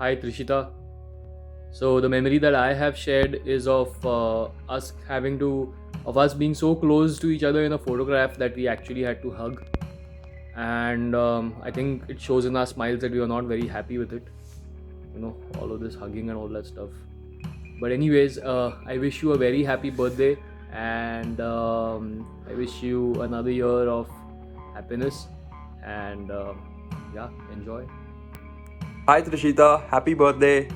Hi Trishita. So the memory that I have shared is of us being so close to each other in a photograph that we actually had to hug, and I think it shows in our smiles that we are not very happy with it. All of this hugging and all that stuff. But anyways, I wish you a very happy birthday, and I wish you another year of happiness, and yeah, enjoy. Hi Trishita, happy birthday.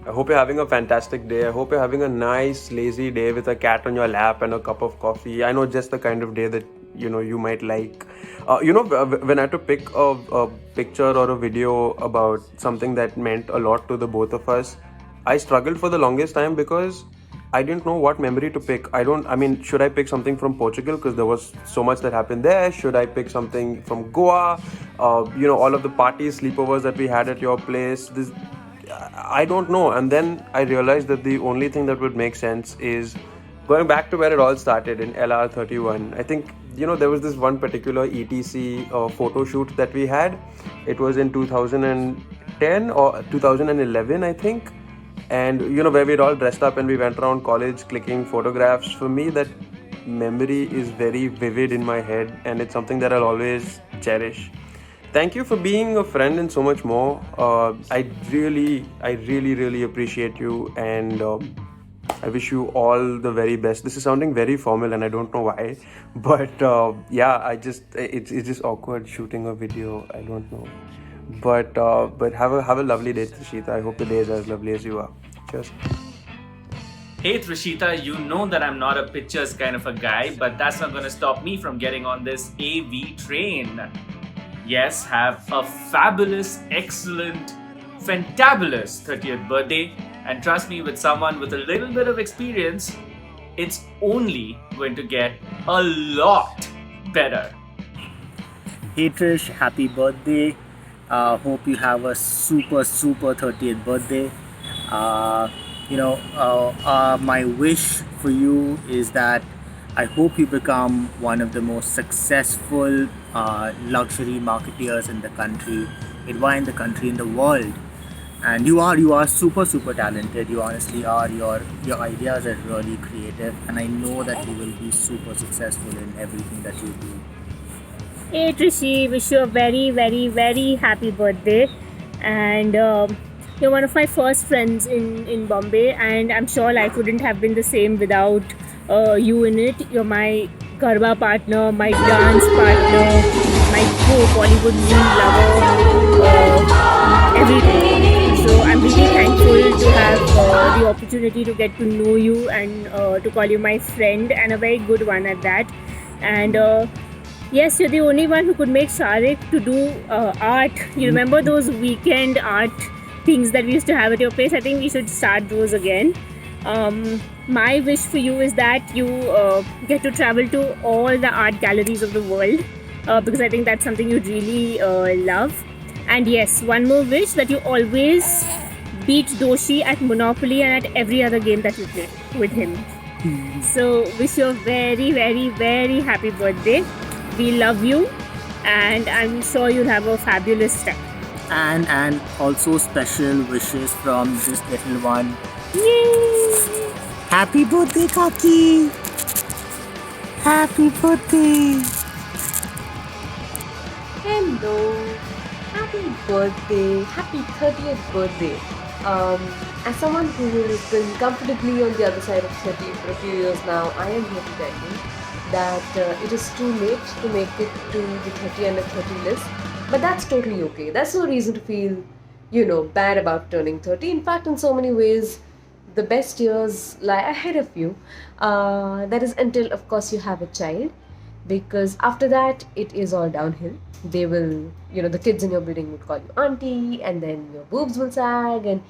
I hope you're having a fantastic day. I hope you're having a nice, lazy day with a cat on your lap and a cup of coffee. I know just the kind of day that you might like. When I had to pick a picture or a video about something that meant a lot to the both of us, I struggled for the longest time because I didn't know what memory to pick. Should I pick something from Portugal because there was so much that happened there? Should I pick something from Goa? All of the parties, sleepovers that we had at your place. I don't know. And then I realized that the only thing that would make sense is going back to where it all started in LR31. I think, there was this one particular ETC photo shoot that we had. It was in 2010 or 2011, I think. And, where we'd all dressed up and we went around college clicking photographs. For me, that memory is very vivid in my head and it's something that I'll always cherish. Thank you for being a friend and so much more. I really appreciate you, and I wish you all the very best. This is sounding very formal, and I don't know why, but it's just awkward shooting a video. I don't know, but have a lovely day, Trishita. I hope the day is as lovely as you are. Cheers. Hey Trishita, you know that I'm not a pictures kind of a guy, but that's not gonna stop me from getting on this AV train. Yes, have a fabulous, excellent, fantabulous 30th birthday, and trust me, with someone with a little bit of experience, it's only going to get a lot better. Hey Trish, happy birthday. Hope you have a super 30th birthday. My wish for you is that I hope you become one of the most successful luxury marketeers in the country, in the world. And you are super talented. You honestly are. Your ideas are really creative, and I know that you will be super successful in everything that you do. Hey Trishi, wish you a very happy birthday. And you're one of my first friends in Bombay, and I'm sure life wouldn't have been the same without you in it. You're my Garba partner, my dance partner, my Bollywood meme lover, everything. So I'm really thankful to have the opportunity to get to know you and to call you my friend, and a very good one at that. And yes, you're the only one who could make Sharik to do art. You remember those weekend art things that we used to have at your place? I think we should start those again. My wish for you is that you get to travel to all the art galleries of the world, because I think that's something you really love. And yes, one more wish, that you always beat Doshi at Monopoly and at every other game that you play with him. So wish you a very happy birthday. We love you, and I'm sure you'll have a fabulous time. And also special wishes from this little one. Yay! Happy birthday, Kaki! Happy birthday! Hello, happy birthday, happy 30th birthday. As someone who has been comfortably on the other side of 30 for a few years now, I am here to tell you that it is too late to make it to the 30 under 30 list, but that's totally okay. That's no reason to feel, bad about turning 30. In fact, in so many ways, the best years lie ahead of you. That is until, of course, you have a child, because after that, it is all downhill. They will, the kids in your building would call you auntie, and then your boobs will sag, and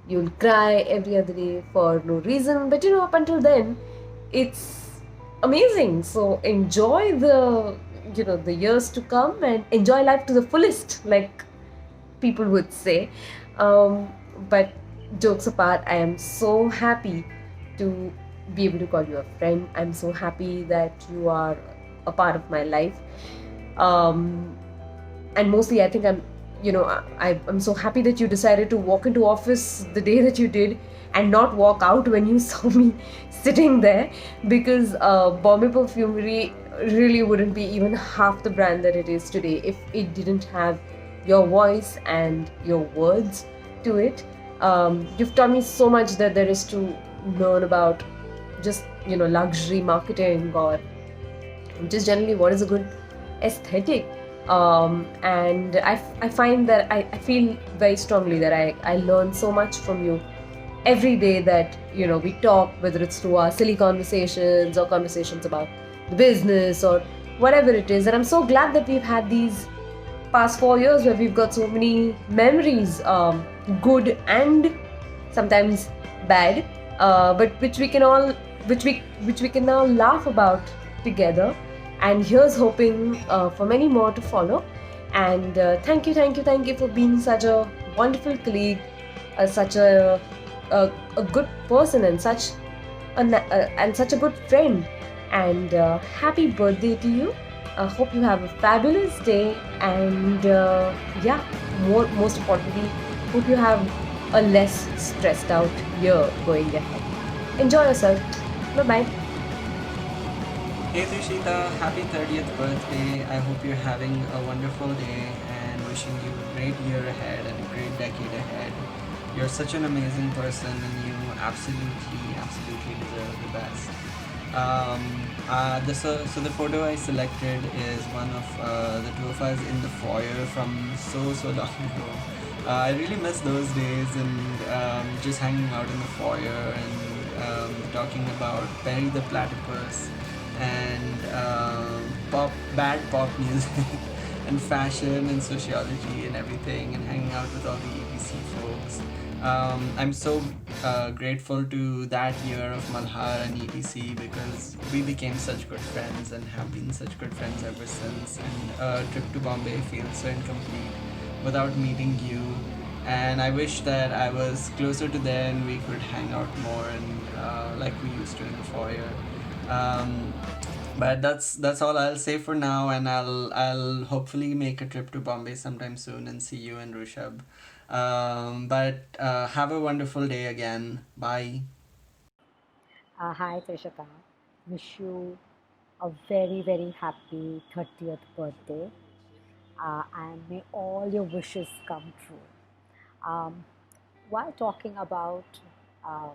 you'll cry every other day for no reason. But, up until then, it's amazing. So enjoy the years to come and enjoy life to the fullest, like people would say. But jokes apart, I am so happy to be able to call you a friend. I'm so happy that you are a part of my life. And mostly I think I'm I'm so happy that you decided to walk into office the day that you did and not walk out when you saw me sitting there, because Bombay Perfumery really wouldn't be even half the brand that it is today if it didn't have your voice and your words to it. You've taught me so much that there is to learn about just luxury marketing, or just generally what is a good aesthetic. And I find that I feel very strongly that I learn so much from you every day that we talk, whether it's through our silly conversations or conversations about the business or whatever it is. And I'm so glad that we've had these past 4 years where we've got so many memories, good and sometimes bad, but which we can now laugh about together. And here's hoping for many more to follow. And thank you for being such a wonderful colleague, such a good person, and such a good friend. And happy birthday to you. I hope you have a fabulous day, and most importantly, hope you have a less stressed out year going ahead. Enjoy yourself. Bye bye. Hey Trishita, happy 30th birthday. I hope you're having a wonderful day and wishing you a great year ahead and a great decade ahead. You're such an amazing person and you absolutely deserve the best. So the photo I selected is one of the two of us in the foyer from so long ago. I really miss those days, and just hanging out in the foyer and talking about Perry the Platypus and bad pop music and fashion and sociology and everything, and hanging out with all the ABC folks. I'm so grateful to that year of Malhar and EBC, because we became such good friends and have been such good friends ever since. And a trip to Bombay feels so incomplete without meeting you. And I wish that I was closer to there and we could hang out more and like we used to in the foyer. But that's all I'll say for now, and I'll hopefully make a trip to Bombay sometime soon and see you and Rooshabh. But have a wonderful day again. Bye. Hi, Trishita. Wish you a very, very happy 30th birthday. And may all your wishes come true. Um, while talking about uh,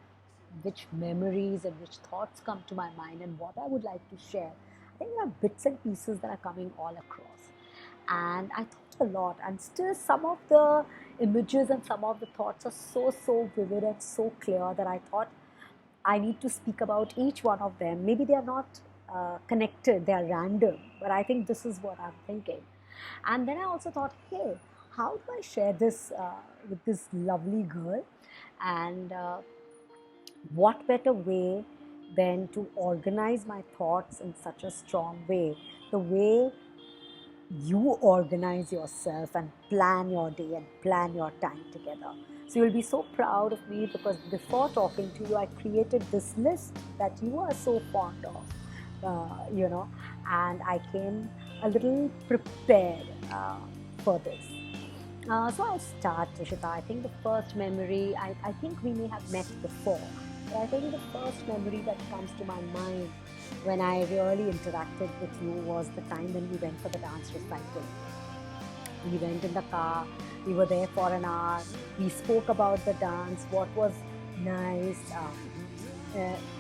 which memories and which thoughts come to my mind and what I would like to share, I think there are bits and pieces that are coming all across. And I thought a lot, and still some of the images and some of the thoughts are so vivid and so clear that I thought I need to speak about each one of them. Maybe they are not connected, they are random, but I think this is what I'm thinking. And then I also thought, hey, how do I share this with this lovely girl? And what better way than to organize my thoughts in such a strong way? The way you organize yourself and plan your day and plan your time together. So you'll be so proud of me, because before talking to you, I created this list that you are so fond of, and I came a little prepared for this. So I'll start, Trishita. I think the first memory, I think we may have met before, but I think the first memory that comes to my mind when I really interacted with you was the time when we went for the dance recital. We went in the car, we were there for an hour, we spoke about the dance, what was nice,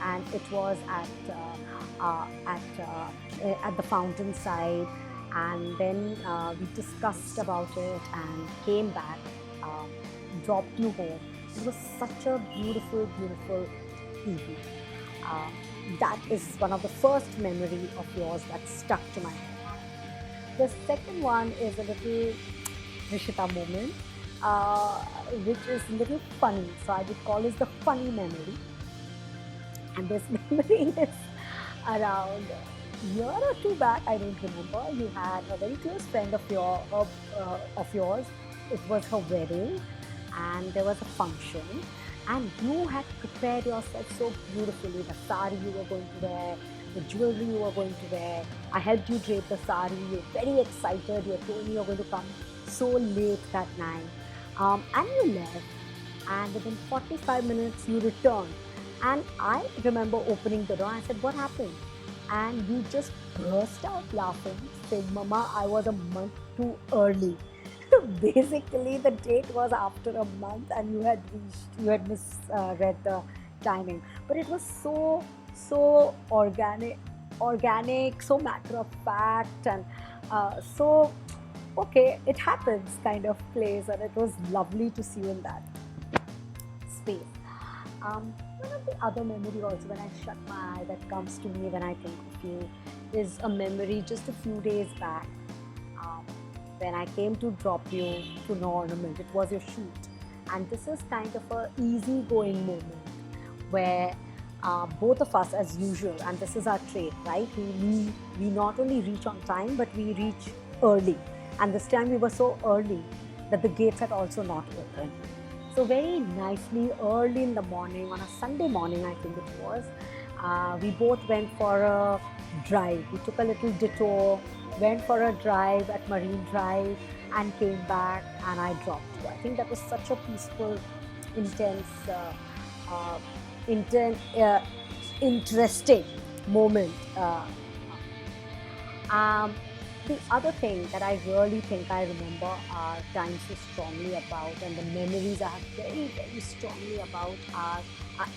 and it was at the fountain side. And then we discussed about it and came back, dropped you home. It was such a beautiful evening. That is one of the first memory of yours that stuck to my head. The second one is a little Trishita moment, which is a little funny. So I would call this the funny memory. And this memory is around a year or two back, I don't remember. You had a very close friend of yours. It was her wedding, and there was a function, and you had prepared yourself so beautifully. The sari you were going to wear, the jewelry you were going to wear. I helped you drape the sari. You were very excited. You told me you were going to come so late that night. And you left, and within 45 minutes you returned. And I remember opening the door. I said, "What happened?" And you just burst out laughing, saying, "Mama, I was a month too early." Basically, the date was after a month, and you had misread the timing. But it was so organic, so matter of fact, and so okay, it happens kind of place, and it was lovely to see you in that space. One of the other memory also when I shut my eye that comes to me when I think of you is a memory just a few days back when I came to drop you to No Ornament. It was your shoot, and this is kind of a easygoing moment where both of us, as usual, and this is our trait, right? We not only reach on time, but we reach early. And this time we were so early that the gates had also not opened. So very nicely, early in the morning, on a Sunday morning, I think it was, we both went for a drive. We took a little detour, went for a drive at Marine Drive, and came back, and I dropped you. I think that was such a peaceful, intense, interesting moment. The other thing that I really think I remember our time so strongly about, and the memories I have very, very strongly about, are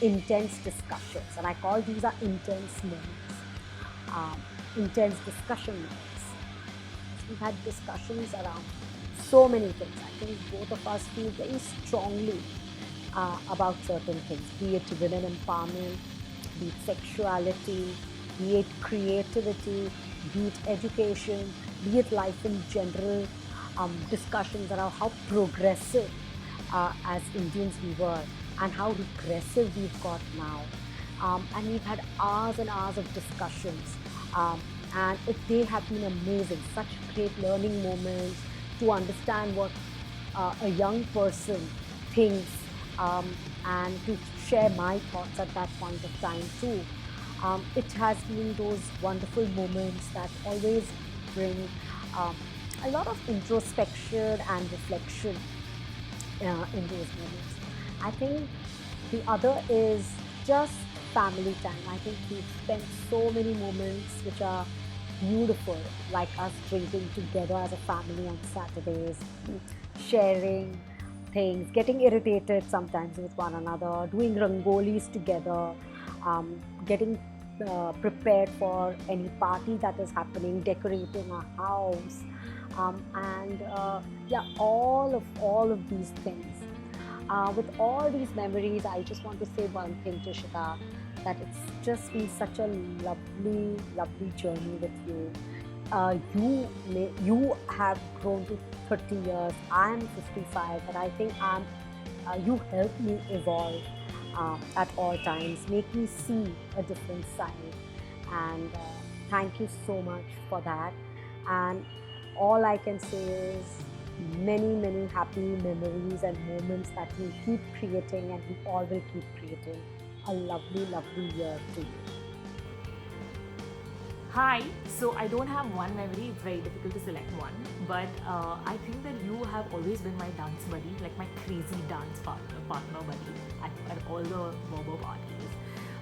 intense discussions. And I call these our intense moments, intense discussion moments. We've had discussions around so many things. I think both of us feel very strongly about certain things, be it women empowerment, be it sexuality, be it creativity, be it education, be it life in general, discussions around how progressive as Indians we were and how regressive we've got now. And we've had hours and hours of discussions, and they have been amazing, such great learning moments to understand what a young person thinks, and to share my thoughts at that point of time too. It has been those wonderful moments that always bring a lot of introspection and reflection in those moments. I think the other is just family time. I think we've spent so many moments which are beautiful, like us drinking together as a family on Saturdays, sharing things, getting irritated sometimes with one another, doing rangolis together, getting prepared for any party that is happening, decorating our house, and all of these things. With all these memories, I just want to say one thing, Trishita, that it's just been such a lovely, lovely journey with you. You have grown to 30 years. I am 55, but I think you helped me evolve at all times, make me see a different side, and thank you so much for that. And all I can say is many, many happy memories and moments that we keep creating, and we all will keep creating a lovely, lovely year to you. Hi, so I don't have one memory, it's very difficult to select one, but I think that you have always been my dance buddy, like my crazy dance partner buddy at all the Bobo parties.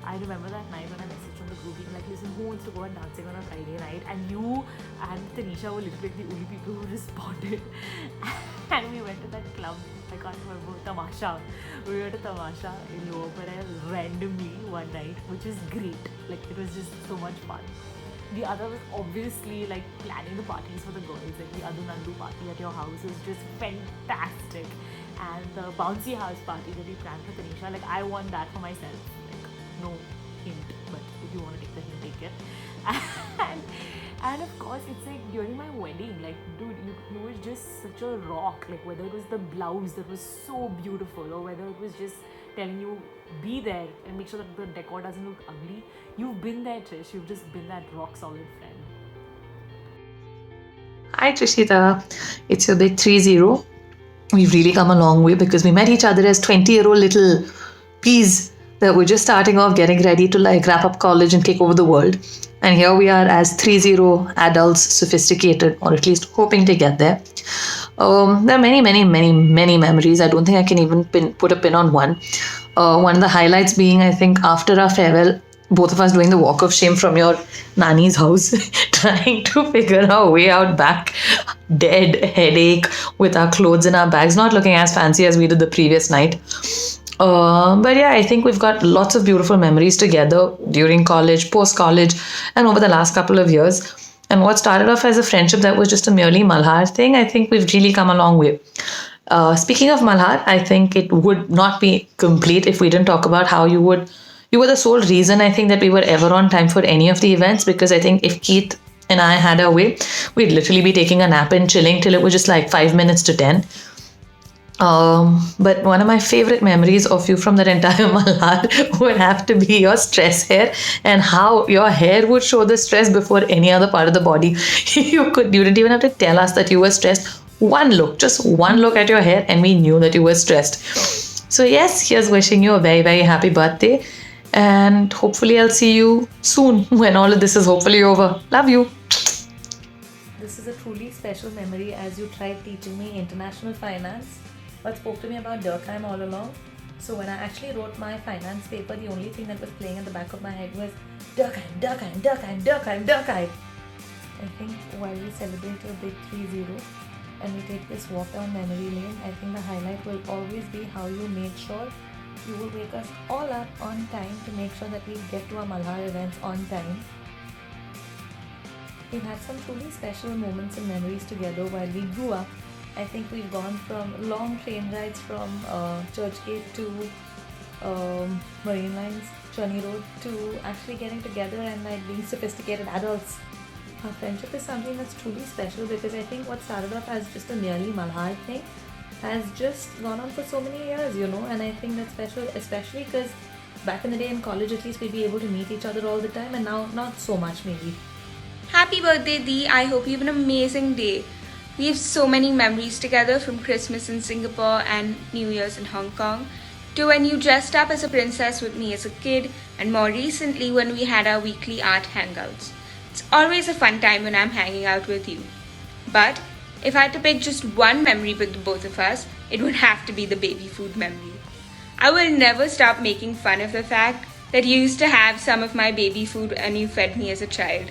I remember that night when I messaged from the group being like, listen, who wants to go out dancing on a Friday night? And you and Tanisha were literally the only people who responded. And we went to that club, I can't remember, Tamasha. We went to Tamasha in Lower Parel randomly one night, which is great. Like, it was just so much fun. The other was obviously like planning the parties for the girls, like the Adu Nandu party at your house was just fantastic, and the bouncy house party that you planned for Tanisha, like I want that for myself. Like, no hint, but if you want to take the hint, take it. And of course, it's like during my wedding, like dude, you were just such a rock. Like whether it was the blouse that was so beautiful, or whether it was just telling you be there and make sure that the decor doesn't look ugly. You've been there, Trish. You've just been that rock solid friend. Hi Trishita, it's your big 3-0. We've really come a long way because we met each other as 20-year-old little peas that were just starting off getting ready to like wrap up college and take over the world. And here we are as 30 adults, sophisticated, or at least hoping to get there. There are many memories. I don't think I can even put a pin on one. One of the highlights being, I think, after our farewell, both of us doing the walk of shame from your nanny's house, trying to figure our way out back, dead, headache, with our clothes in our bags, not looking as fancy as we did the previous night. But yeah, I think we've got lots of beautiful memories together during college, post-college, and over the last couple of years. And what started off as a friendship that was just a merely Malhar thing, I think we've really come a long way. Speaking of Malhar, I think it would not be complete if we didn't talk about how you were the sole reason I think that we were ever on time for any of the events, because I think if Keith and I had our way, we'd literally be taking a nap and chilling till it was just like 5 minutes to 10. But one of my favorite memories of you from that entire Malhar would have to be your stress hair, and how your hair would show the stress before any other part of the body. You didn't even have to tell us that you were stressed. Just one look at your hair and we knew that you were stressed. So yes, here's wishing you a very, very happy birthday, and hopefully I'll see you soon when all of this is hopefully over. Love you. This is a truly special memory as you tried teaching me international finance but spoke to me about Durkheim all along. So when I actually wrote my finance paper, the only thing that was playing at the back of my head was Durkheim, Durkheim, Durkheim, Durkheim, Durkheim. I think while we celebrate your big 3-0 and we take this walk down memory lane, I think the highlight will always be how you made sure you will wake us all up on time to make sure that we get to our Malhar events on time. We've had some truly special moments and memories together while we grew up. I think we've gone from long train rides from Churchgate to Marine Lines, Churney Road, to actually getting together and like being sophisticated adults. Our friendship is something that's truly special because I think what started off as just a merely Malhar thing has just gone on for so many years, and I think that's special, especially because back in the day in college at least we'd be able to meet each other all the time, and now not so much maybe. Happy birthday, Dee. I hope you have an amazing day. We have so many memories together, from Christmas in Singapore and New Year's in Hong Kong, to when you dressed up as a princess with me as a kid, and more recently when we had our weekly art hangouts. It's always a fun time when I'm hanging out with you. But if I had to pick just one memory with the both of us, it would have to be the baby food memory. I will never stop making fun of the fact that you used to have some of my baby food and you fed me as a child.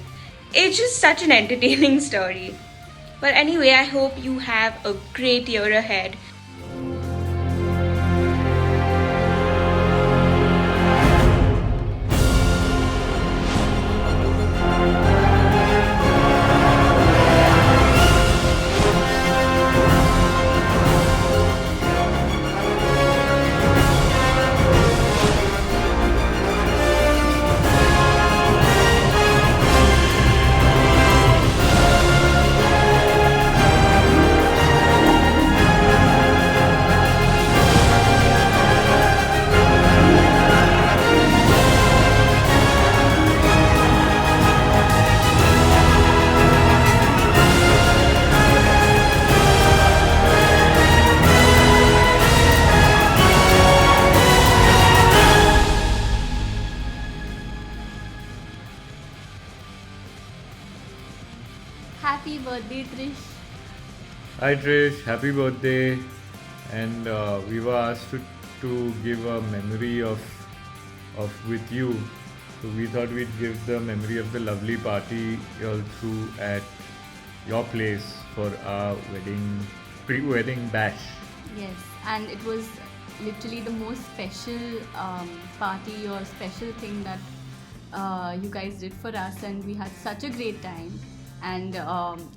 It's just such an entertaining story. But anyway, I hope you have a great year ahead. Happy birthday, Trish. Hi Trish, happy birthday. And we were asked to give a memory of with you. So we thought we'd give the memory of the lovely party you all threw at your place for our pre-wedding bash. Yes, and it was literally the most special party or special thing that you guys did for us, and we had such a great time. And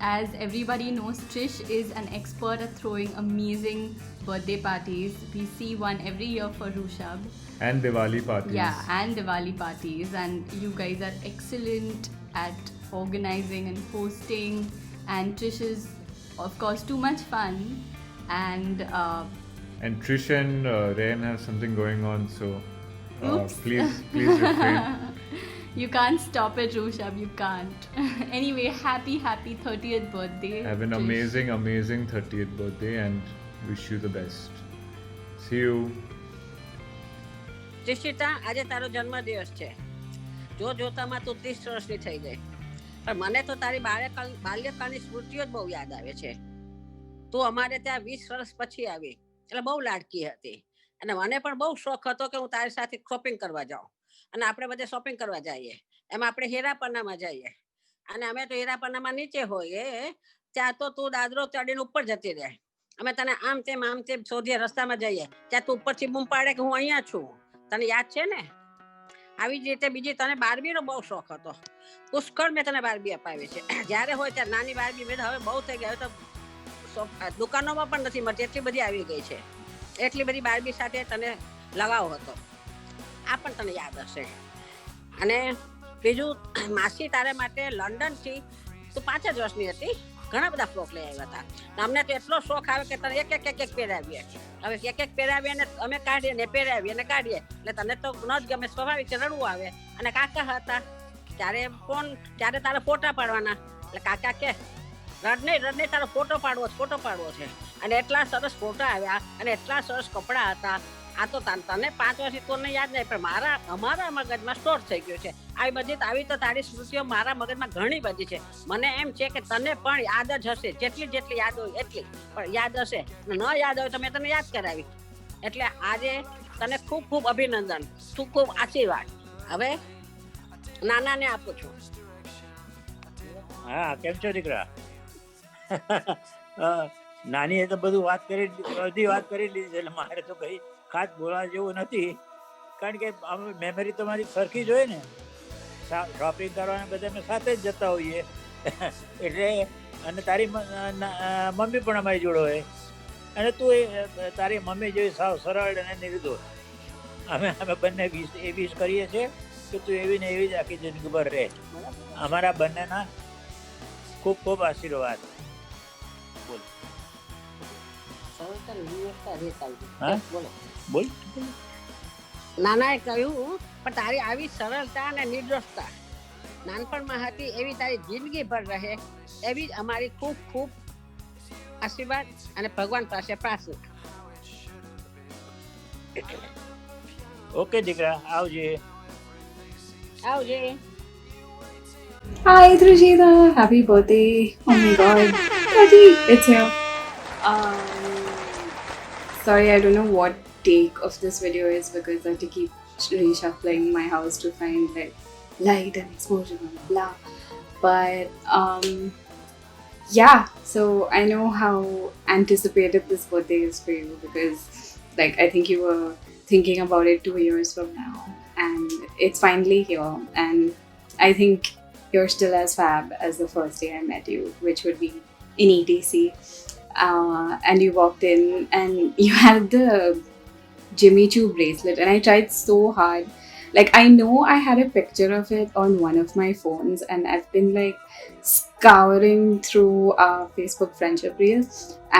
as everybody knows, Trish is an expert at throwing amazing birthday parties. We see one every year for Rooshabh. And Diwali parties. Yeah, and Diwali parties. And you guys are excellent at organizing and hosting. And Trish is, of course, too much fun. And Trish and Rayan have something going on, so please refrain. You can't stop it, Rooshabh, you can't. Anyway, happy 30th birthday. Have an Trish. amazing 30th birthday and wish you the best. See you. Trishita, આજે તારો જન્મદિવસ છે. જોતામાં તું 30 વર્ષની થઈ ગઈ, પણ મને તો તારી બાલ્યકાળની સ્મૃતિઓ જ બહુ યાદ આવે છે. તું અમારે ત્યાં 20 વર્ષ પછી આવી એટલે બહુ લાડકી હતી, અને મને પણ બહુ શોખ હતો કે હું તારી સાથે શોપિંગ કરવા જાઉં, અને આપણે બધે શોપિંગ કરવા જઈએ. એમાં આપણે હેરાપન્નામાં જઈએ, અને અમે તો હેરાપન્નામાં નીચે હોઈએ, ત્યાં તો તું દાદરો ચડીને ઉપર જતી રહે. અમે તને આમ તેમ શોધીએ, રસ્તામાં જઈએ ત્યાં તું ઉપરથી બૂમ પાડે કે હું અહીંયા છું. તને યાદ છે ને? આવી જ રીતે બીજી તને બાર્બીનો બહુ શોખ હતો. પુષ્કળ મેં તને બાર્બી અપાવી છે. જ્યારે હોય ત્યારે નાની બાર્બી મેં હવે બહુ થઈ ગઈ, હવે તો દુકાનોમાં પણ નથી મળતી, એટલી બધી આવી ગઈ છે. એટલી બધી બાર્બી સાથે તને લગાવ હતો, આ પણ તને યાદ હશે. અને બીજું, માસી તારે માટે લંડનથી, તું 5 જ વર્ષની હતી, ઘણા બધા ફ્રોક લઈ આવ્યા હતા. અમને તો એટલો શોખ આવે કે તને એક પહેરાવીએ. હવે એક પહેરાવીએ ને અમે કાઢીએ ને પહેરાવીએ ને કાઢીએ, એટલે તને તો ન જ ગમે, સ્વાભાવિક રડવું આવે. અને કાકા હતા ત્યારે તારા ફોટા પાડવાના, એટલે કાકા કે રડ નહીં તારો ફોટો પાડવો છે. અને એટલા સરસ ફોટા આવ્યા અને એટલા સરસ કપડાં હતા. આ તો તને 5 વર્ષથી તોને યાદ નહીં, પણ અમારા મગજમાં સ્ટોર થઈ ગયું છે. આવી તો તારી સ્મૃતિઓ મારા મગજમાં ઘણી બધી છે. મને એમ છે કે તને પણ યાદ જ હશે, જેટલી યાદ હોય એટલી પણ યાદ હશે. ન યાદ હોય તો મેં તને યાદ કરાવી. એટલે આજે તને ખૂબ ખૂબ અભિનંદન, ખૂબ આશીર્વાદ. હવે નાનાને આપું છું. હા, કેમ છો દીકરા? નાની તો બધી વાત કરી લીધી છે, એટલે મારે તો કઈ ખાસ બોલવા જેવું નથી, કારણ કે મેમરી તો મારી સરખી જ હોય ને. શોપિંગ કરવાને બધા અમે સાથે જ જતા હોઈએ, એટલે અને તારી મમ્મી પણ અમારી જોડે હોય, અને તું તારી મમ્મી જેવી સાવ સરળ અને નિર્દોષ. અમે બંને વિશ કરીએ છીએ કે તું એવી ને એવી જ આખી જિંદગી ભર રહે. અમારા બંનેના ખૂબ ખૂબ આશીર્વાદ. બોલ. બોલ. નાનાએ કહ્યું, પણ તારી આવી સરળતા અને નિર્દોષતા નાનપણમાં હતી, એવી તારી જિંદગી ભર રહે, એવી જ અમારી ખૂબ ખૂબ આશીર્વાદ અને ભગવાન પાસે પ્રાર્થના. ઓકે દીકરા, આવજે. Hi Trishita, happy birthday. Oh my god. Daddy, it's here. Sorry, I don't know what take of this video is because I have to keep reshuffling my house to find like light and exposure and blah. But yeah, so I know how anticipated this birthday is for you because like I think you were thinking about it 2 years from now and it's finally here, and I think you're still as fab as the first day I met you, which would be in ETC. And you walked in and you had the Jimmy Choo bracelet, and I tried so hard. Like, I know I had a picture of it on one of my phones, and I've been like scouring through our Facebook friendship reels,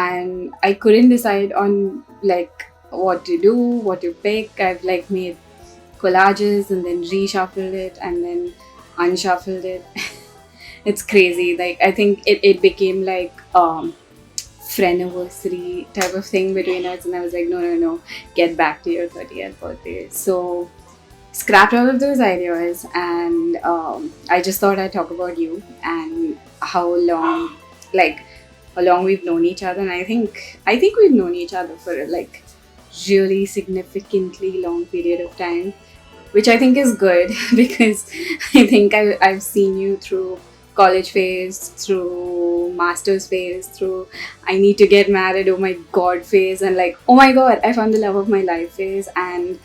and I couldn't decide on like what to do, what to pick. I've like made collages and then reshuffled it and then unshuffled it. It's crazy. Like, I think it became like friendiversary type of thing between us, and I was like, no, get back to your 30th birthday. So scrapped all of those ideas, and I just thought I'd talk about you and how long we've known each other. And I think we've known each other for like really significantly long period of time, which I think is good because I think I've seen you through college phase, through master's phase, through I need to get married, oh my god phase, and like, oh my god, I found the love of my life phase, and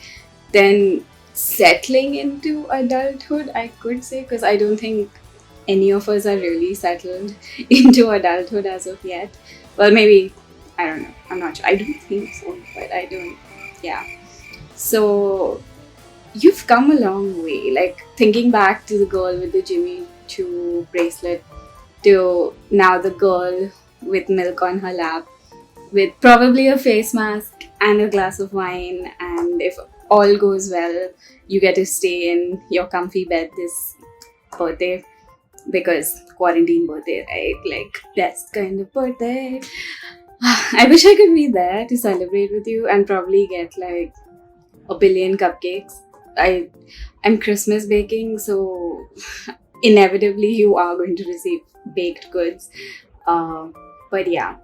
then settling into adulthood, I could say, because I don't think any of us are really settled into adulthood as of yet. Well, maybe, I don't know, I'm not sure. I don't think so, but I don't, yeah. So you've come a long way, like thinking back to the girl with the Jimmy Choo bracelet to now the girl with milk on her lap with probably a face mask and a glass of wine, and if all goes well, you get to stay in your comfy bed this birthday because quarantine birthday, right? Like, best kind of birthday. I wish I could be there to celebrate with you and probably get like a billion cupcakes I'm Christmas baking, so inevitably you are going to receive baked goods. But yeah.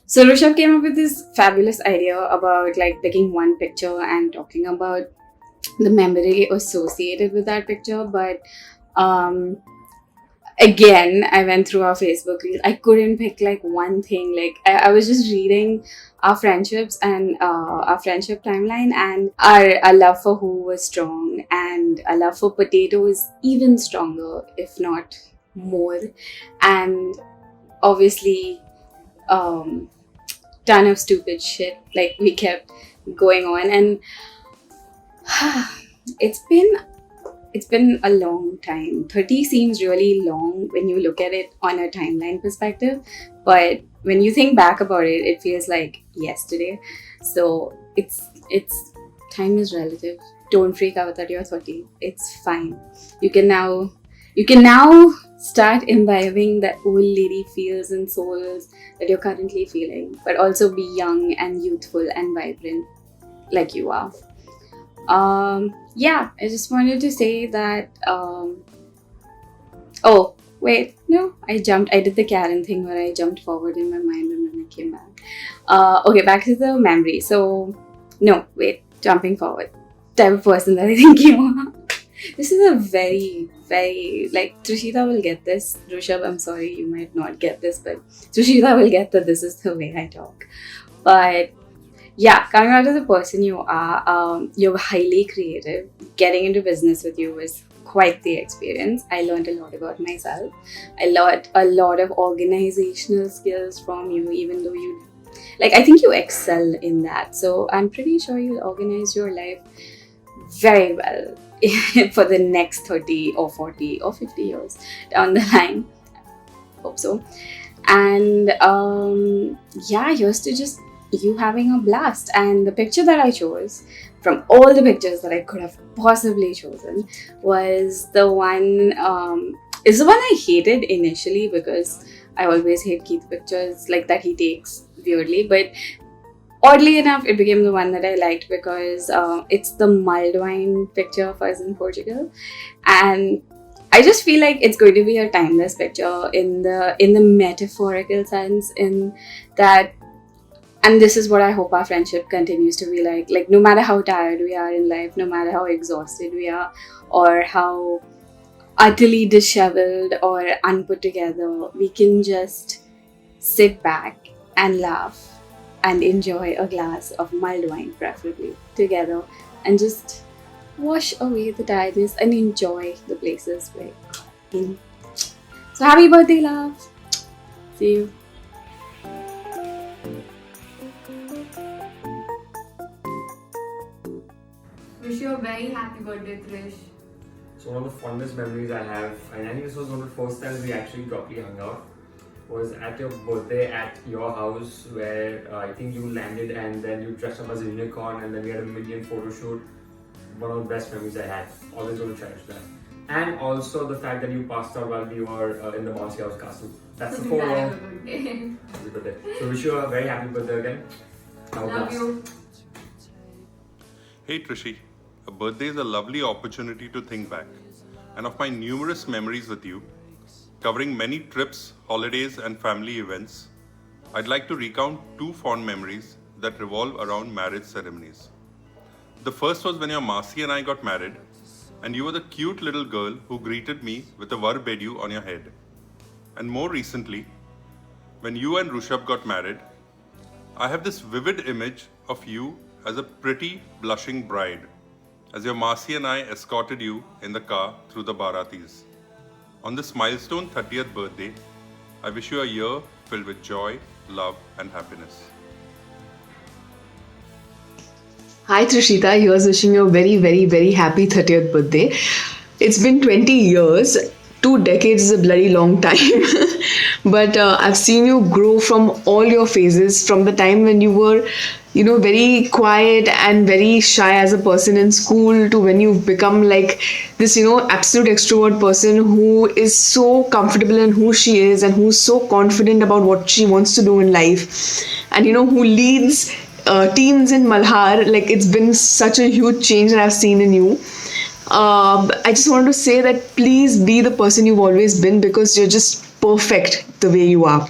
So Rishabh came up with this fabulous idea about like picking one picture and talking about the memory associated with that picture. But um, again, I went through our Facebook reel. I couldn't pick like one thing. Like I was just reading our friendships and our friendship timeline, and our love for who was strong, and our love for potato is even stronger, if not more. And obviously, ton of stupid shit like we kept going on, and it's been a long time. 30 seems really long when you look at it on a timeline perspective, but when you think back about it, it feels like yesterday. So it's time is relative. Don't freak out that you're 30. It's fine. You can now start imbibing that old lady feels and souls that you're currently feeling, but also be young and youthful and vibrant like you are. Yeah, I just wanted to say that. Oh, wait, no, I did the Karen thing where I jumped forward in my mind and then I came back. Okay, back to the memory. So, no, wait, jumping forward. Type of person that I think you are. This is a very, very, like, Trishita will get this. Rooshabh, I'm sorry, you might not get this, but Trishita will get that this is the way I talk. But yeah, coming out of the person you are, you're highly creative. Getting into business with you was quite the experience. I learned a lot about myself. I learned a lot of organizational skills from you, even though I think you excel in that. So I'm pretty sure you'll organize your life very well for the next 30 or 40 or 50 years down the line. Hope so. And yeah, here's to just you having a blast. And the picture that I chose from all the pictures that I could have possibly chosen was the one is the one I hated initially because I always hate Keith pictures like that he takes weirdly, but oddly enough it became the one that I liked because it's the mulled wine picture of us in Portugal, and I just feel like it's going to be a timeless picture in the metaphorical sense, in that. And this is what I hope our friendship continues to be like. Like, no matter how tired we are in life, no matter how exhausted we are, or how utterly disheveled or unput together, we can just sit back and laugh and enjoy a glass of mulled wine, preferably, together, and just wash away the tiredness and enjoy the places we're in. So, happy birthday, love. See you. Wish you a very happy birthday, Trish. So one of the fondest memories I have, and I think this was one of the first times we actually properly hung out, was at your birthday at your house where I think you landed and then you dressed up as a unicorn and then we had a minion photo shoot. One of the best memories I had. Always going to cherish that. And also the fact that you passed out while we were in the Bouncy House castle. That's the photo. Happy birthday. So wish you a very happy birthday again. Love you. Hey Trishi, a birthday is a lovely opportunity to think back. And of my numerous memories with you, covering many trips, holidays and family events, I'd like to recount two fond memories that revolve around marriage ceremonies. The first was when your Masi and I got married, and you were the cute little girl who greeted me with a var bedu on your head. And more recently, when you and Rooshabh got married, I have this vivid image of you as a pretty, blushing bride, as your Masi and I escorted you in the car through the Baratis. On this milestone 30th birthday, I wish you a year filled with joy, love and happiness. Hi Trishita, here's wishing you a very, very, very happy 30th birthday. It's been 20 years. 2 decades is a bloody long time. But I've seen you grow from all your phases, from the time when you were, very quiet and very shy as a person in school, to when you've become like this, absolute extrovert person who is so comfortable in who she is and who's so confident about what she wants to do in life. And, who leads teams in Malhar. Like, it's been such a huge change that I've seen in you. I just want to say that please be the person you've always been, because you're just perfect the way you are.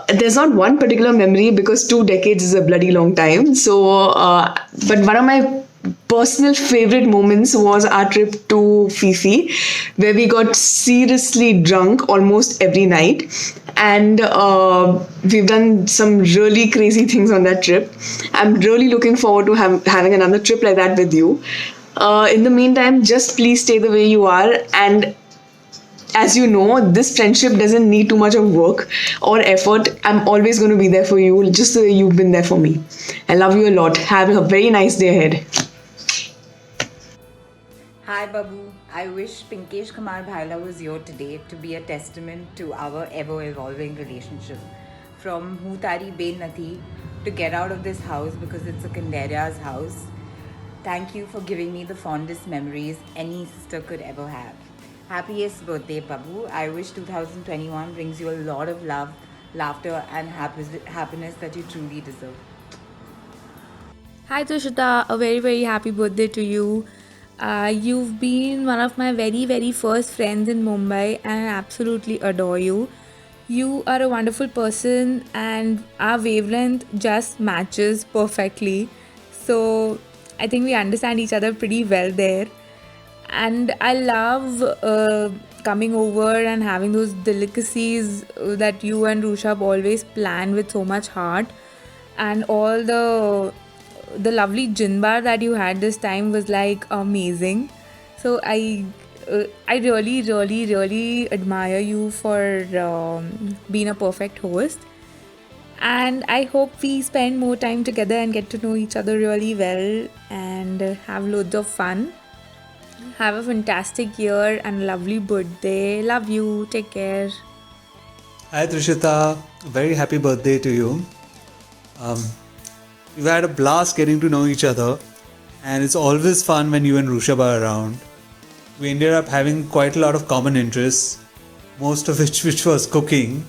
There's not one particular memory, because 2 decades is a bloody long time. But one of my personal favorite moments was our trip to Fifi, where we got seriously drunk almost every night. And we've done some really crazy things on that trip. I'm really looking forward to having another trip like that with you. In the meantime, just please stay the way you are. And as you know, this friendship doesn't need too much of work or effort. I'm always going to be there for you, just the way you've been there for me. I love you a lot. Have a very nice day ahead. Hi Babu, I wish Pinkesh Kumar Bhaila was here today to be a testament to our ever-evolving relationship. From Hu Tari Bain Nathi to get out of this house because it's a Khanderia's house. Thank you for giving me the fondest memories any sister could ever have. Happiest birthday, Babu. I wish 2021 brings you a lot of love, laughter and happiness that you truly deserve. Hi Trishita, a very very happy birthday to you. You've been one of my very very first friends in Mumbai and I absolutely adore you. You are a wonderful person and our wavelength just matches perfectly. So I think we understand each other pretty well there. And I love coming over and having those delicacies that you and Rooshabh always plan with so much heart. And all the lovely gin bar that you had this time was like amazing. So I really really really admire you for being a perfect host. And I hope we spend more time together and get to know each other really well and have loads of fun. Have a fantastic year and a lovely birthday. Love you. Take care. Hi Trishita, very happy birthday to you. We've had a blast getting to know each other, and it's always fun when you and Rooshabh are around. We ended up having quite a lot of common interests, most of which was cooking,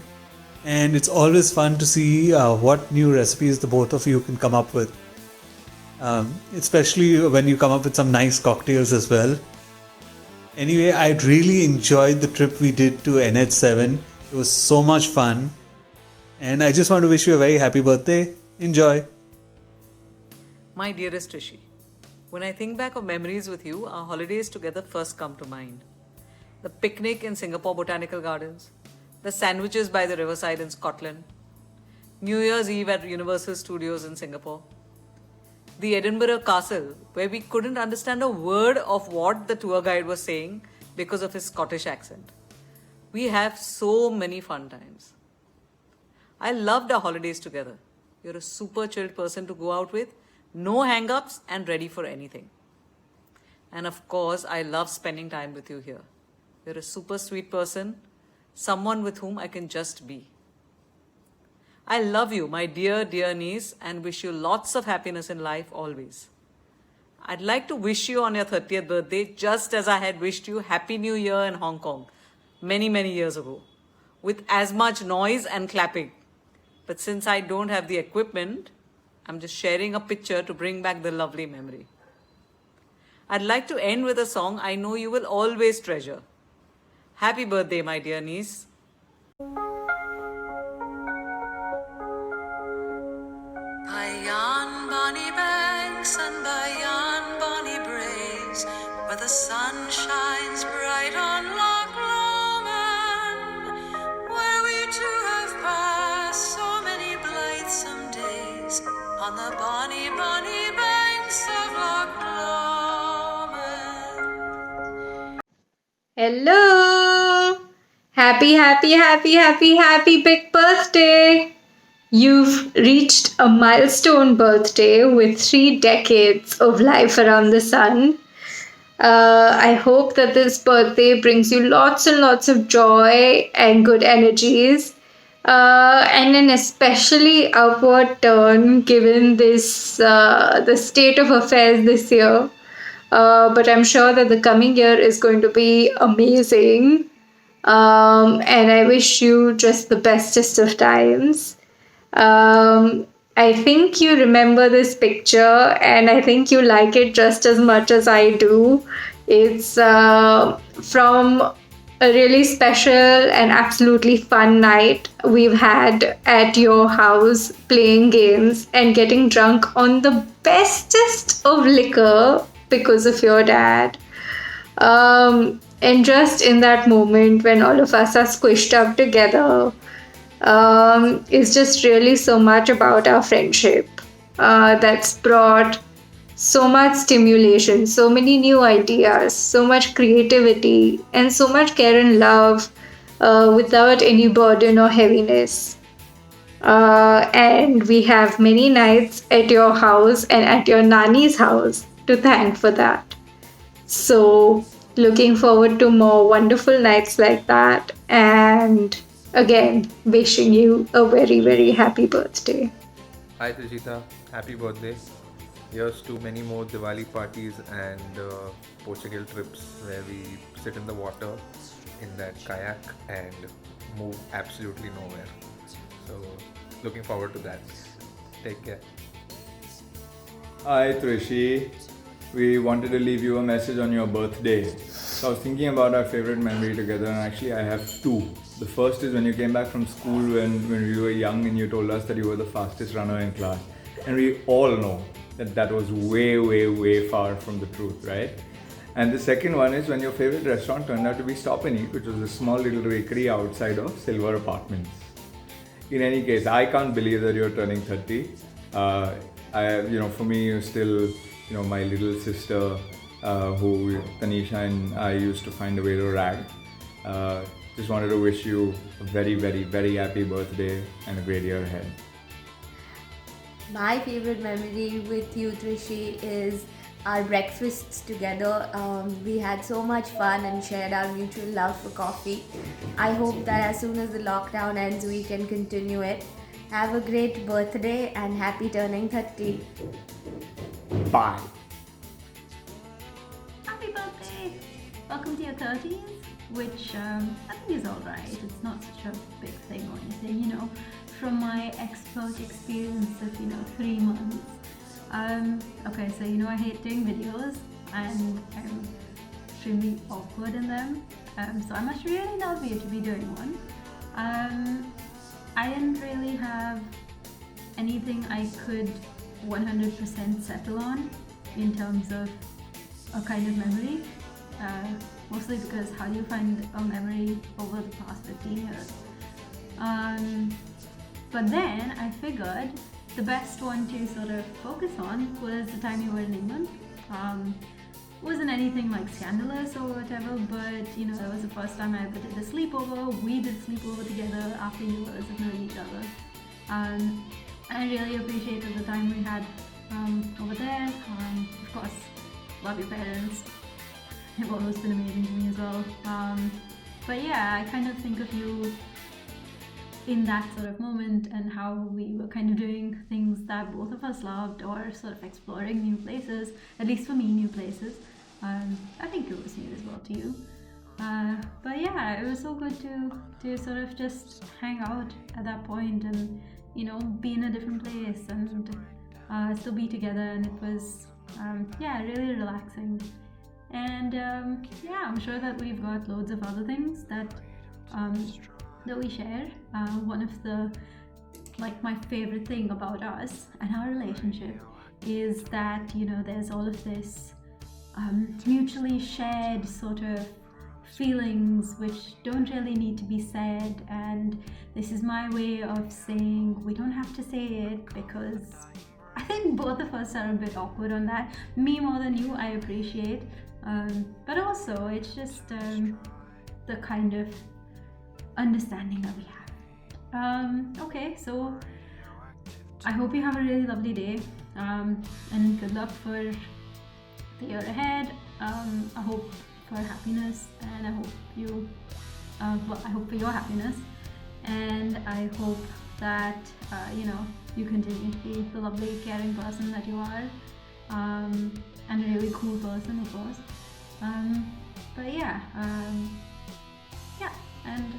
and it's always fun to see what new recipes the both of you can come up with. Especially when you come up with some nice cocktails as well. Anyway, I really enjoyed the trip we did to NH7. It was so much fun. And I just want to wish you a very happy birthday. Enjoy. My dearest Trishi, when I think back of memories with you, our holidays together first come to mind. The picnic in Singapore Botanical Gardens, the sandwiches by the riverside in Scotland, New Year's Eve at Universal Studios in Singapore, the Edinburgh Castle, where we couldn't understand a word of what the tour guide was saying because of his Scottish accent. We have so many fun times. I loved our holidays together. You're a super chilled person to go out with, no hang-ups and ready for anything. And of course, I love spending time with you here. You're a super sweet person, someone with whom I can just be. I love you, my dear, dear niece, and wish you lots of happiness in life always. I'd like to wish you on your 30th birthday just as I had wished you Happy New Year in Hong Kong many, many years ago, with as much noise and clapping. But since I don't have the equipment, I'm just sharing a picture to bring back the lovely memory. I'd like to end with a song I know you will always treasure. Happy birthday, my dear niece. By yon bonny banks and by yon bonny braes, where the sun shines bright on Loch Lomond, where we two have passed so many blithesome days, on the bonny, bonny banks of Loch Lomond. Hello! Happy big birthday! You've reached a milestone birthday with 3 decades of life around the sun. I hope that this birthday brings you lots and lots of joy and good energies. And an especially upward turn given this the state of affairs this year. But I'm sure that the coming year is going to be amazing. And I wish you just the bestest of times. I think you remember this picture and I think you like it just as much as I do. It's from a really special and absolutely fun night we've had at your house playing games and getting drunk on the bestest of liquor because of your dad. And just in that moment when all of us are squished up together, is just really so much about our friendship that's brought so much stimulation, so many new ideas, so much creativity, and so much care and love without any burden or heaviness. And we have many nights at your house and at your Nani's house to thank for that. So, looking forward to more wonderful nights like that. And again, wishing you a very, very happy birthday. Hi Trishita, happy birthday. Here's to many more Diwali parties and Portugal trips where we sit in the water in that kayak and move absolutely nowhere. So, looking forward to that. Take care. Hi Trishi, we wanted to leave you a message on your birthday. So I was thinking about our favorite memory together, and actually I have two. The first is when you came back from school when we were young and you told us that you were the fastest runner in class. And we all know that that was way, way, way far from the truth, right? And the second one is when your favorite restaurant turned out to be Stop and Eat, which was a small little bakery outside of Silver Apartments. In any case, I can't believe that you're turning 30. For me, you're still, my little sister, who Tanisha and I used to find a way to rag. Just wanted to wish you a very, very, very happy birthday and a great year ahead. My favorite memory with you, Trishi, is our breakfasts together. We had so much fun and shared our mutual love for coffee. I hope that as soon as the lockdown ends, we can continue it. Have a great birthday and happy turning 30. Bye. Happy birthday! Welcome to your 30s, which I think is alright. It's not such a big thing or anything, From my expert experience of, 3 months. Okay, so I hate doing videos and I'm extremely awkward in them. So I must really love you to be doing one. I didn't really have anything I could 100% settle on in terms of a kind of memory. Mostly because how do you find a memory over the past 15 years? But then I figured the best one to sort of focus on was the time you were in England. Wasn't anything like scandalous or whatever, but that was the first time I ever did a sleepover. We did a sleepover together after years of knowing each other. I really appreciated the time we had over there. Of course, love your parents. They've always been amazing to me as well. But yeah, I kind of think of you in that sort of moment and how we were kind of doing things that both of us loved or sort of exploring new places, at least for me, new places. I think it was new as well to you. But yeah, it was so good to sort of just hang out at that point and, be in a different place and still be together, and it was, really relaxing. And I'm sure that we've got loads of other things that we share. One of the, my favorite thing about us and our relationship is that, there's all of this mutually shared sort of feelings which don't really need to be said, and this is my way of saying we don't have to say it because I think both of us are a bit awkward on that. Me more than you, I appreciate. But also, it's just the kind of understanding that we have. Okay, so I hope you have a really lovely day, and good luck for the year ahead. I hope for happiness, and I hope I hope for your happiness, and I hope that you continue to be the lovely, caring person that you are. And a really cool person, of course. But yeah, and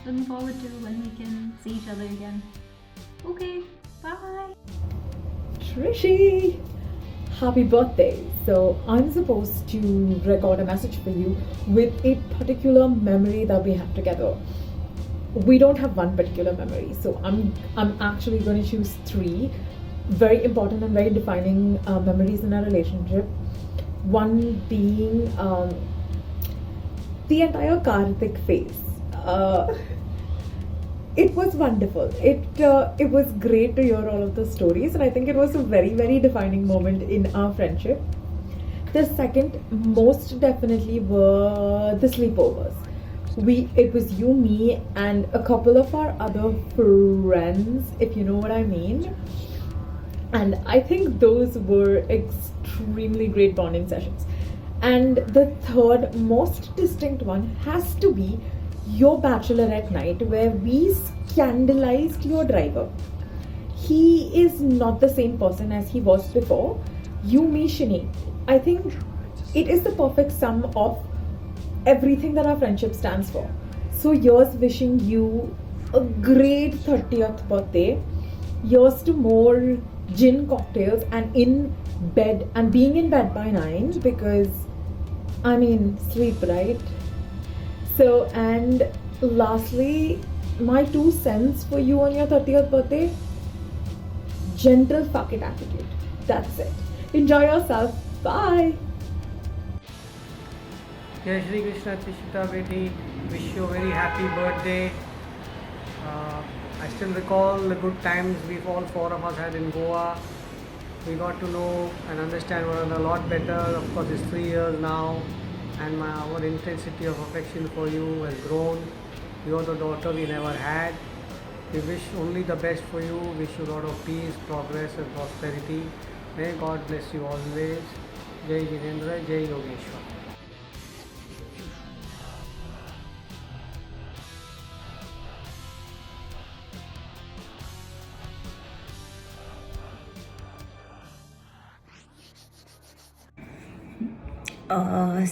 looking forward to when we can see each other again. Okay, Bye. Trishy, happy birthday. So I'm supposed to record a message for you with a particular memory that we have together. We don't have one particular memory, so I'm actually going to choose three very important and very defining memories in our relationship. One being the entire Karthik phase. It was wonderful. It was great to hear all of the stories, and I think it was a very, very defining moment in our friendship. The second, most definitely, were the sleepovers. It was you, me, and a couple of our other friends, if you know what I mean. And I think those were extremely great bonding sessions. And the third, most distinct one has to be your bachelorette night, where we scandalized your driver. He is not the same person as he was before. You, me, Shini. I think it is the perfect sum of everything that our friendship stands for. So here's wishing you a great 30th birthday. Here's to more gin cocktails and in bed, and being in bed by 9, because I mean, sleep, right? So, and lastly, my 2 cents for you on your 30th birthday: gentle fuck it attitude. That's it. Enjoy yourself. Bye. Jai Shri Krishna, Trishita Beti, wish you a very happy birthday. I still recall the good times we all four of us had in Goa. We got to know and understand one another a lot better. Of course, it's 3 years now, and our intensity of affection for you has grown. You're the daughter we never had. We wish only the best for you. Wish you a lot of peace, progress, and prosperity. May God bless you always. Jai Jinendra, Jai Yogeshwar.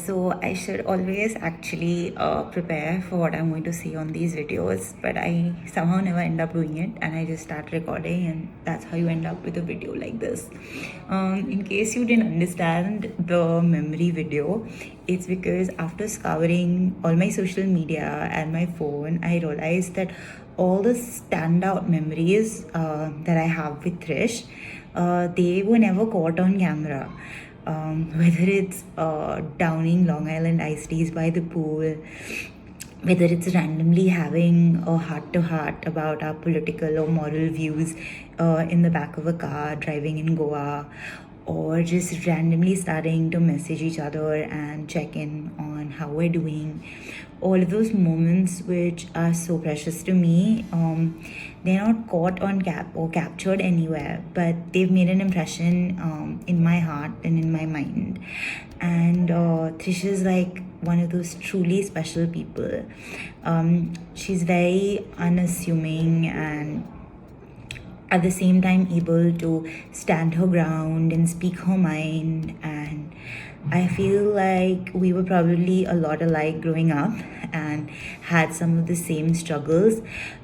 So I should always actually prepare for what I'm going to say on these videos, but I somehow never end up doing it, and I just start recording, and that's how you end up with a video like this. In case you didn't understand the memory video, it's because after scouring all my social media and my phone, I realized that all the standout memories that I have with Trish, they were never caught on camera. Whether it's downing Long Island iced teas by the pool, whether it's randomly having a heart-to-heart about our political or moral views in the back of a car driving in Goa, or just randomly starting to message each other and check in on how we're doing. All of those moments which are so precious to me, they're not caught on or captured anywhere, but they've made an impression in my heart and in my mind. And Trish is like one of those truly special people. She's very unassuming and at the same time able to stand her ground and speak her mind. And I feel like we were probably a lot alike growing up and had some of the same struggles,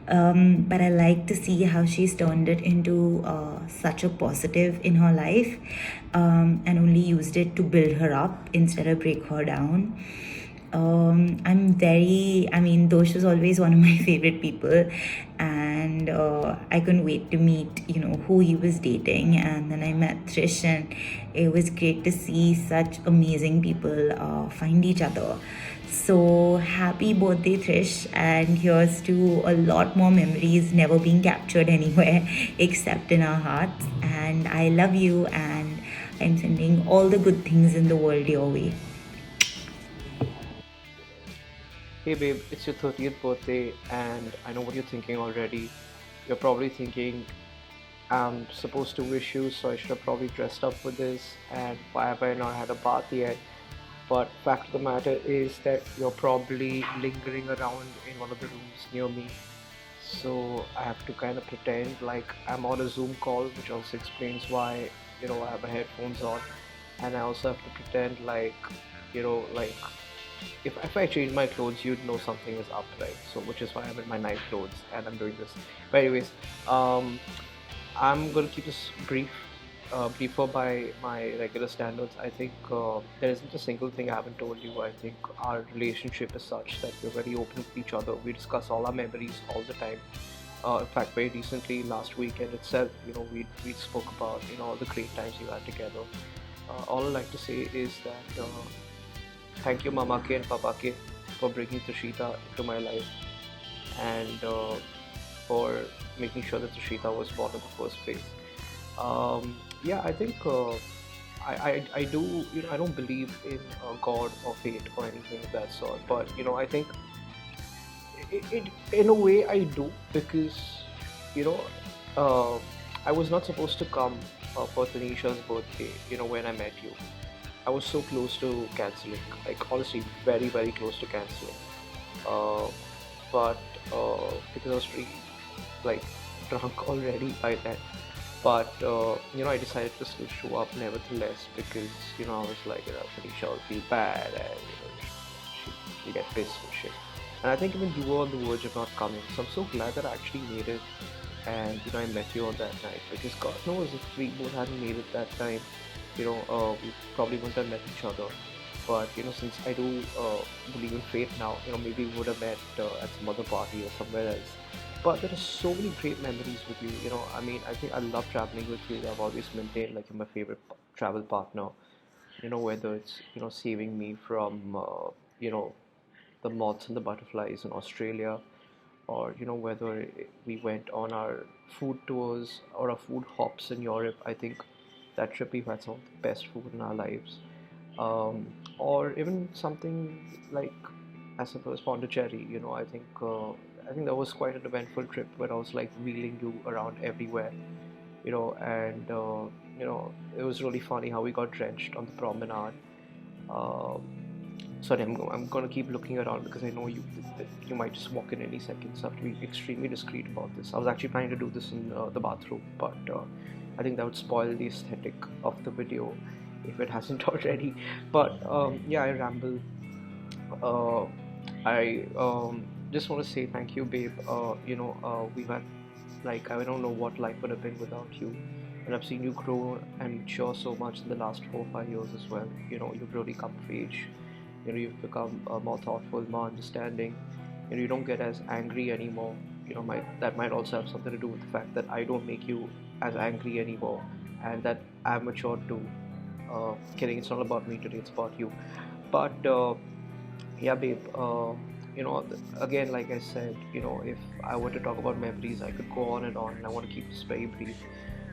but I like to see how she's turned it into such a positive in her life, and only used it to build her up instead of break her down. Dosh was always one of my favorite people, and I couldn't wait to meet, who he was dating. And then I met Trish, and it was great to see such amazing people find each other. So happy birthday, Trish, and here's to a lot more memories never being captured anywhere except in our hearts. And I love you, and I'm sending all the good things in the world your way. Hey babe, it's your 30th birthday, and I know what you're thinking already. You're probably thinking, I'm supposed to wish you, so I should have probably dressed up for this, and why have I not had a bath yet? But fact of the matter is that you're probably lingering around in one of the rooms near me. So I have to kind of pretend like I'm on a Zoom call, which also explains why, I have my headphones on. And I also have to pretend like, if I change my clothes, you'd know something is up, right? So, which is why I'm in my night clothes and I'm doing this. But anyways, I'm going to keep this briefer by my regular standards. I think there isn't a single thing I haven't told you. I think our relationship is such that we're very open with each other. We discuss all our memories all the time. In fact, very recently, last weekend itself, we spoke about all the great times we had together. All I like to say is that thank you, Mama Ke and Papa Ke, for bringing Trishita into my life, and for making sure that Trishita was born in the first place. Yeah, I think I do, I don't believe in God or fate or anything of that sort, but I think it in a way I do, because you know uh, I was not supposed to come for Tanisha's birthday when I met you. I was so close to canceling, like honestly very very close to canceling, uh, but because I was pretty like drunk already by then. But I decided to still show up nevertheless, because I was like, Tanisha will feel bad, and she'll get pissed and shit. And I think even you were on the verge of not coming, so I'm so glad that I actually made it, and I met you on that night, because God knows if we both hadn't made it that time, we probably wouldn't have met each other. But since I do believe in fate now, maybe we would have met at some other party or somewhere else. But there are so many great memories with you. I mean, I think I love traveling with you. I've always maintained like you're my favorite travel partner. Whether it's saving me from you know the moths and the butterflies in Australia, or whether we went on our food tours or our food hops in Europe. I think that trip we've had some of the best food in our lives, um, or even something like, I suppose, Pondicherry. I think that was quite an eventful trip where I was like wheeling you around everywhere, and it was really funny how we got drenched on the promenade. Um, Sorry, I'm gonna keep looking around because I know you might just walk in any second, so I have to be extremely discreet about this. I was actually planning to do this in the bathroom, but I think that would spoil the aesthetic of the video if it hasn't already. But yeah, I ramble. Uh, I just want to say thank you, babe. We've had, like, I don't know what life would have been without you. And I've seen you grow and mature so much in the last 4 or 5 years as well. You've really come of age. You've become more thoughtful, more understanding. You don't get as angry anymore. That might also have something to do with the fact that I don't make you as angry anymore, and that I've matured too. Kidding, it's not about me today, it's about you. But yeah, babe, again, like I said, if I were to talk about memories, I could go on, and I want to keep this very brief.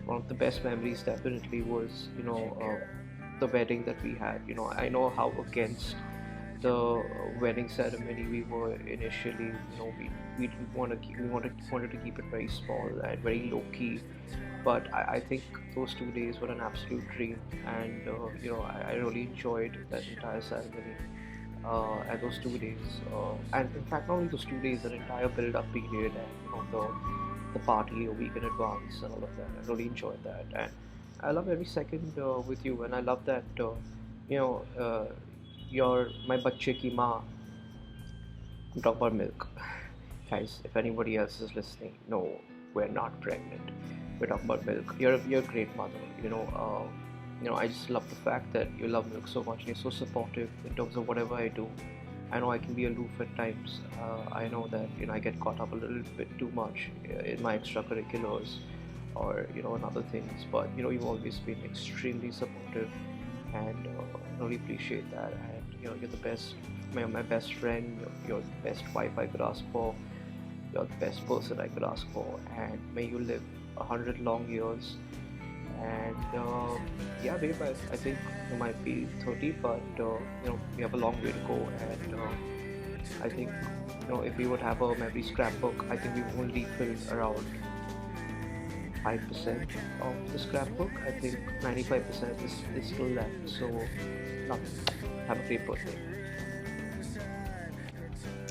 One of the best memories definitely was, the wedding that we had. I know how against the wedding ceremony we were initially. We didn't want to keep, wanted to keep it very small and very low key. But I think those 2 days were an absolute dream, and I really enjoyed that entire ceremony. And those 2 days, and in fact, not only those 2 days, that entire build-up period, and the party a week in advance and all of that. I really enjoyed that, and I love every second with you, and I love that you know you're my bachche ki maa. I'm talking about milk, guys. If anybody else is listening, no, we're not pregnant. We're talking about milk. You're a great mother. I just love the fact that you love milk so much and you're so supportive in terms of whatever I do. I know I can be aloof at times. I know that I get caught up a little bit too much in my extracurriculars, or in other things. But you've always been extremely supportive, and I really appreciate that. And you're the best, my best friend. You're the best wife I could ask for. You're the best person I could ask for, and may you live 100 long years. And yeah, babe, I think you might be 30, but we have a long way to go. And I think if we would have a memory scrapbook, I think we've only filled around 5% of the scrapbook. I think 95% is still left. So have a great birthday.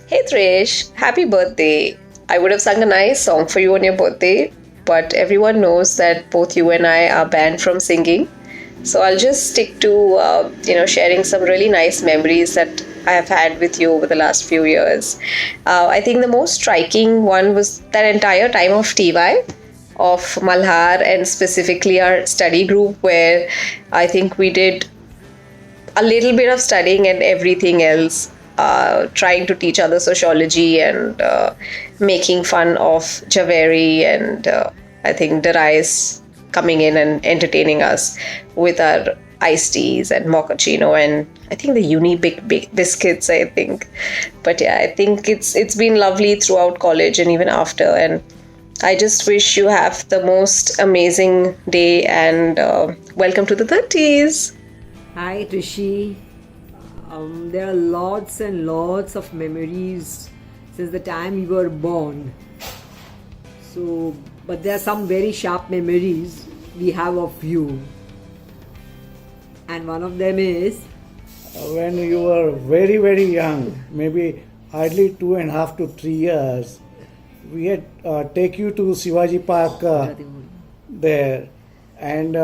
Hey Trish, happy birthday. I would have sung a nice song for you on your birthday, but everyone knows that both you and I are banned from singing. So I'll just stick to, sharing some really nice memories that I have had with you over the last few years. I think the most striking one was that entire time of TY. of Malhar and specifically our study group, where I think we did a little bit of studying and everything else, trying to teach other sociology and making fun of Javeri and I think Darais coming in and entertaining us with our iced teas and mochaccino and I think the uni big biscuits, I think. But yeah, I think it's been lovely throughout college and even after, and I just wish you have the most amazing day and welcome to the 30s. Hi Trishi. There are lots and lots of memories since the time you were born. So, but there are some very sharp memories we have of you. And one of them is when you were very, very young, maybe hardly 2.5 to 3 years, we had take you to Shivaji Park there, and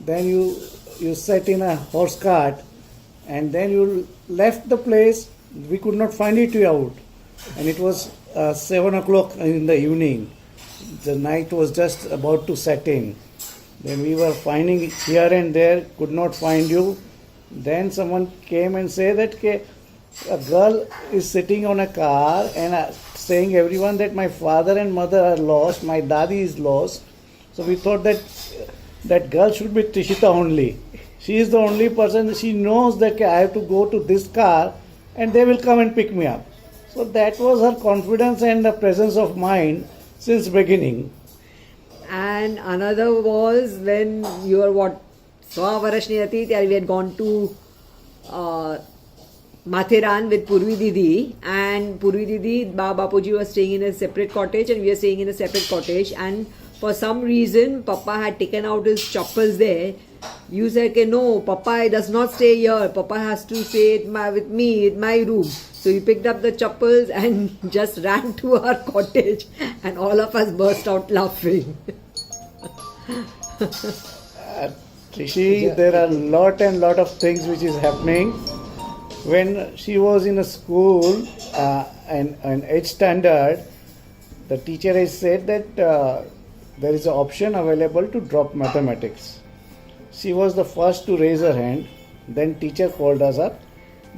then you sat in a horse cart, and then you left the place. We could not find it out, and it was 7 o'clock in the evening. The night was just about to set in. Then we were finding here and there, could not find you. Then someone came and said that a girl is sitting on a car and saying everyone that my father and mother are lost, my daddy is lost. So we thought that that girl should be Trishita only. She is the only person, she knows that I have to go to this car and they will come and pick me up. So that was her confidence and the presence of mind since beginning. and another was when you were what 100 વર્ષની હતી ત્યારે we had gone to Mathiran with Purvi Didi, and Purvi Didi, Bapuji was staying in a separate cottage and we were staying in a separate cottage, and for some reason Papa had taken out his chappals there. You said, okay, no, Papa does not stay here. Papa has to stay with me in my room. So you picked up the chappals and just ran to our cottage, and all of us burst out laughing. Trishi, there are lot and lot of things which is happening. When she was in a school, and 8th standard, the teacher has said that there is an option available to drop mathematics. She was the first to raise her hand. Then teacher called us up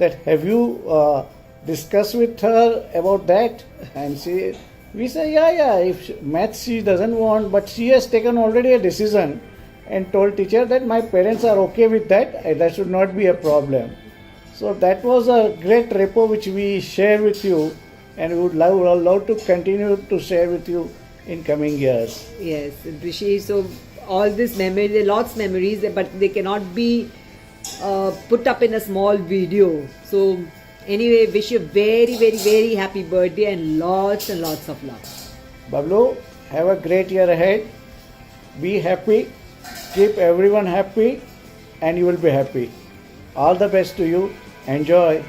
that have you discussed with her about that? And we say yeah, if maths she doesn't want, but she has taken already a decision and told teacher that my parents are okay with that, that should not be a problem. So that was a great repo which we share with you, and we would love to continue to share with you in coming years. Yes, Rishi, so all this memory, there are lots of memories, but they cannot be put up in a small video. So anyway, wish you a very, very, very happy birthday and lots of love. Bablu, have a great year ahead. Be happy, keep everyone happy, and you will be happy. All the best to you. Enjoy.